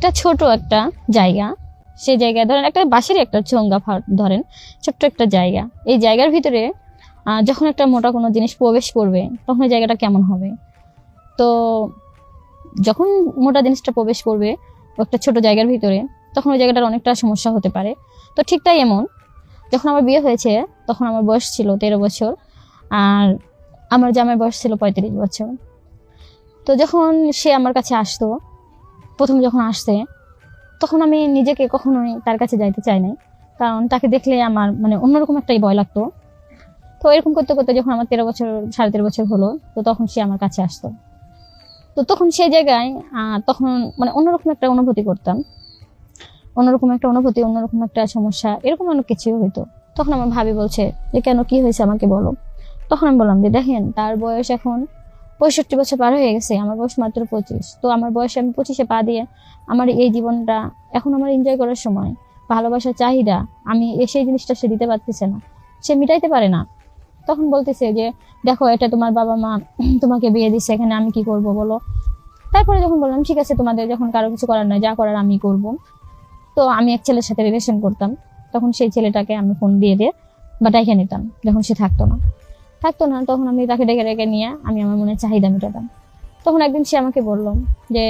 একটা ছোট একটা জায়গা, সেই জায়গায় ধরেন একটা বাঁশের একটা চোঙ্গা ধরেন, ছোট্ট একটা জায়গা। এই জায়গার ভিতরে যখন একটা মোটা কোনো জিনিস প্রবেশ করবে তখন ওই জায়গাটা কেমন হবে। তো যখন মোটা জিনিসটা প্রবেশ করবে একটা ছোট জায়গার ভিতরে, তখন ওই জায়গাটার অনেকটা সমস্যা হতে পারে। তো ঠিক তাই এমন, যখন আমার বিয়ে হয়েছে তখন আমার বয়স ছিল 13 বছর, আর আমার জামাইয়ের বয়স ছিল 35 বছর। তো যখন সে আমার কাছে আসতো, প্রথম যখন আসছে, তখন আমি নিজেকে কখনোই তার কাছে যাইতে চাই নাই, কারণ তাকে দেখলে আমার অন্যরকম একটাই ভয় লাগতো। তো এরকম করতে করতে যখন আমার 13 বছর 13.5 বছর হলো, তো তখন সে আমার কাছে আসতো। তো তখন সেই জায়গায় তখন অন্যরকম একটা অনুভূতি করতাম, অন্যরকম একটা অনুভূতি, অন্যরকম একটা সমস্যা, এরকম অনেক কিছু হইতো। তখন আমার ভাবি বলছে যে কেন, কি হয়েছে আমাকে বলো। তখন আমি বললাম যে দেখেন, তার বয়স এখন 65 বছর পার হয়ে গেছে, আমার বয়স মাত্র 25। তো আমার বয়সে আমি 25-এ পা দিয়ে আমার এই জীবনটা এখন আমার এনজয় করার সময়। ভালোবাসার চাহিদা আমি সেই জিনিসটা সে দিতে পারতেছে না, সে মিটাইতে পারে না। তখন বলতেছে যে দেখো, এটা তোমার বাবা মা তোমাকে বিয়ে দিচ্ছে, এখানে আমি কি করব বলো। তারপরে যখন বললাম ঠিক আছে, তোমাদের যখন কারো কিছু করার নয়, যা করার আমি করব। তো আমি এক ছেলের সাথে রিলেশন করতাম, তখন সেই ছেলেটাকে আমি ফোন দিয়ে বা ডাইকে নিতাম যখন সে থাকতো না। তখন আমি তাকে ডেকে ডেকে নিয়ে আমি আমার মনে চাহিদা মেটাতাম। তখন একদিন সে আমাকে বলল যে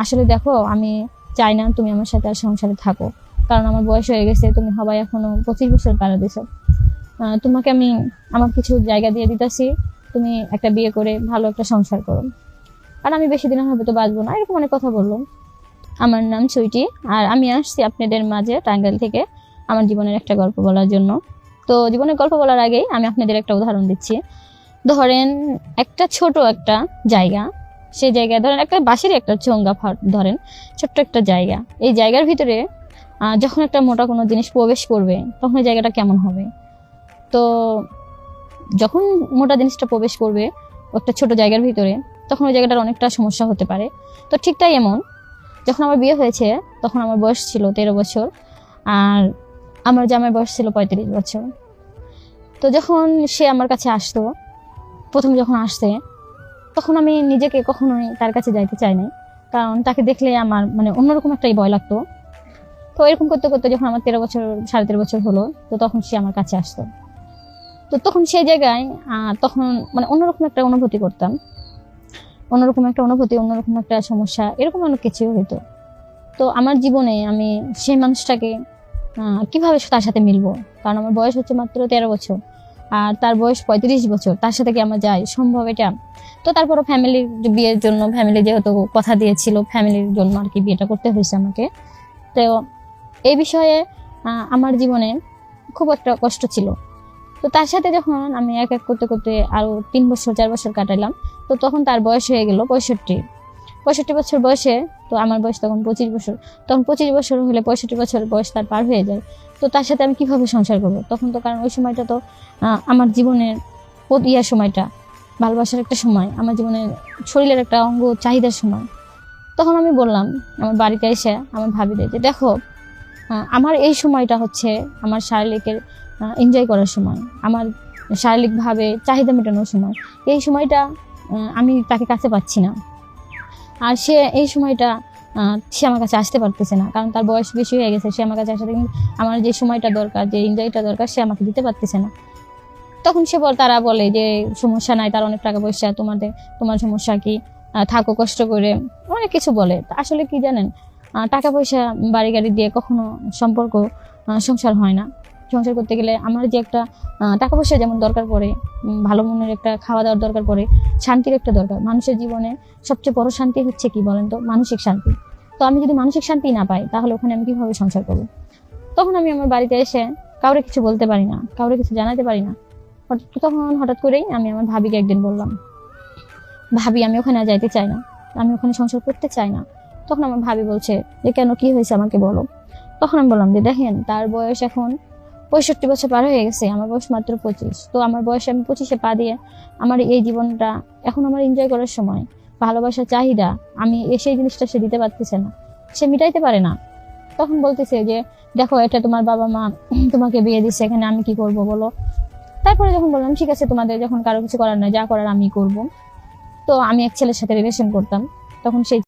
আসলে দেখো, আমি চাই না তুমি আমার সাথে আর সংসারে থাকো, কারণ আমার বয়স হয়ে গেছে, তুমি হবাই এখনো 25 বছর পার দিছো। তোমাকে আমি আমার কিছু জায়গা দিয়ে দিতেছি, তুমি একটা বিয়ে করে ভালো একটা সংসার করো, আর আমি বেশি দিন হবে তো বাঁচবো না, এরকম অনেক কথা বললো। আমার নাম সুইটি, আর আমি আসছি আপনাদের মাঝে টাঙ্গাইল থেকে আমার জীবনের একটা গল্প বলার জন্য। তো জীবনের গল্প বলার আগেই আমি আপনাদের একটা উদাহরণ দিচ্ছি। ধরেন একটা ছোট একটা জায়গা, সেই জায়গায় ধরেন একটা বাঁশের একটা চোঙ্গা ধরেন, ছোট্ট একটা জায়গা। এই জায়গার ভিতরে যখন একটা মোটা কোনো জিনিস প্রবেশ করবে তখন ওই জায়গাটা কেমন হবে। তো যখন মোটা জিনিসটা প্রবেশ করবে একটা ছোট জায়গার ভিতরে, তখন ওই জায়গাটার অনেকটা সমস্যা হতে পারে। তো ঠিক তাই এমন, যখন আমার বিয়ে হয়েছে তখন আমার বয়স ছিল 13 বছর, আর আমার জামাইয়ের বয়স ছিল 35 বছর। তো যখন সে আমার কাছে আসতো, প্রথম যখন আসছে, তখন আমি নিজেকে কখনোই তার কাছে যাইতে চাই নাই, কারণ তাকে দেখলে আমার অন্যরকম একটাই ভয় লাগতো। তো এরকম করতে করতে যখন আমার 13 বছর 13.5 বছর হলো, তো তখন সে আমার কাছে আসতো। তো তখন সেই জায়গায় তখন অন্যরকম একটা অনুভূতি করতাম, অন্যরকম একটা অনুভূতি, অন্যরকম একটা সমস্যা, এরকম অনেক কিছু হইতো। তো আমার জীবনে আমি সেই মানুষটাকে কিভাবে তার সাথে মিলবো, কারণ আমার বয়স হচ্ছে মাত্র 13 বছর, আর তার বয়স 35 বছর, তার সাথে কি আমার যায় সম্ভব এটা। তো তারপরও ফ্যামিলির বিয়ের জন্য, ফ্যামিলি যেহেতু কথা দিয়েছিল, ফ্যামিলির জন্য আর কি বিয়েটা করতে হয়েছে আমাকে। তো এই বিষয়ে আমার জীবনে খুব একটা কষ্ট ছিল। তো তার সাথে যখন আমি এক এক করতে করতে আরো 3 বছর 4 বছর কাটাইলাম, তো তখন তার বয়স হয়ে গেল 65 বছর বয়সে। তো আমার বয়স তখন 25 বছর। তখন 25 বছর হলে 65 বছর বয়স তার পার হয়ে যায়। তো তার সাথে আমি কিভাবে সংসার করবো তখন। তো কারণ ওই সময়টা তো আমার জীবনের সময়টা, ভালোবাসার একটা সময়, আমার জীবনের শরীরের একটা অঙ্গ চাহিদার সময়। তখন আমি বললাম আমার বাড়িতে এসে আমার ভাবিদের যে দেখো, আমার এই সময়টা হচ্ছে আমার শারীরিকের এনজয় করার সময়, আমার শারীরিকভাবে চাহিদা মেটানোর সময়। এই সময়টা আমি তাকে কাছে পাচ্ছি না, আর সে এই সময়টা সে আমার কাছে আসতে পারতেছে না, কারণ তার বয়স বেশি হয়ে গেছে। সে আমার কাছে আসাতে আমার যে সময়টা দরকার, যে এনজয়টা দরকার, সে আমাকে দিতে পারতেছে না। তখন তারা বলে যে সমস্যা নাই, তার অনেক টাকা পয়সা, তোমার সমস্যা কি, থাকো কষ্ট করে, অনেক কিছু বলে। আসলে কি জানেন, টাকা পয়সা বাড়ি গাড়ি দিয়ে কখনো সম্পর্ক সংসার হয় না। সংসার করতে গেলে আমার যে একটা টাকা পয়সা যেমন দরকার পড়ে, ভালো মনের একটা খাওয়া দাওয়ার দরকার পড়ে, শান্তির একটা দরকার। মানুষের জীবনে সবচেয়ে বড় শান্তি হচ্ছে কি বলেন তো, মানসিক শান্তি। তো আমি যদি মানসিক শান্তি না পাই, তাহলে ওখানে আমি কিভাবে সংসার করবো। তখন আমি আমার বাড়িতে এসে কাউরে কিছু বলতে পারি না, কাউরে কিছু জানাতে পারি না। তখন হঠাৎ করেই আমি আমার ভাবিকে একদিন বললাম, ভাবি আমি ওখানে আর যাইতে চাই না, আমি ওখানে সংসার করতে চাই না। তখন আমার ভাবি বলছে যে কেন, কি হয়েছে আমাকে বলো। তখন আমি বললাম যে দেখেন, তার বয়স এখন 65 বছর পার হয়ে গেছে, আমার বয়স মাত্র 25। তো আমার বয়সে আমি 25-এ পা দিয়ে আমার এই জীবনটা এখন আমার এনজয় করার সময়। ভালোবাসার চাহিদা আমি সেই জিনিসটা সে দিতে পারতেছে না, সে মিটাইতে পারে না। তখন বলতেছে যে দেখো, এটা তোমার বাবা মা তোমাকে বিয়ে দিচ্ছে, এখানে আমি কি করব বলো। তারপরে যখন বললাম ঠিক আছে, তোমাদের যখন কারো কিছু করার নয়, যা করার আমি করব। তো আমি এক ছেলের সাথে রিলেশন করতাম, তখন সেই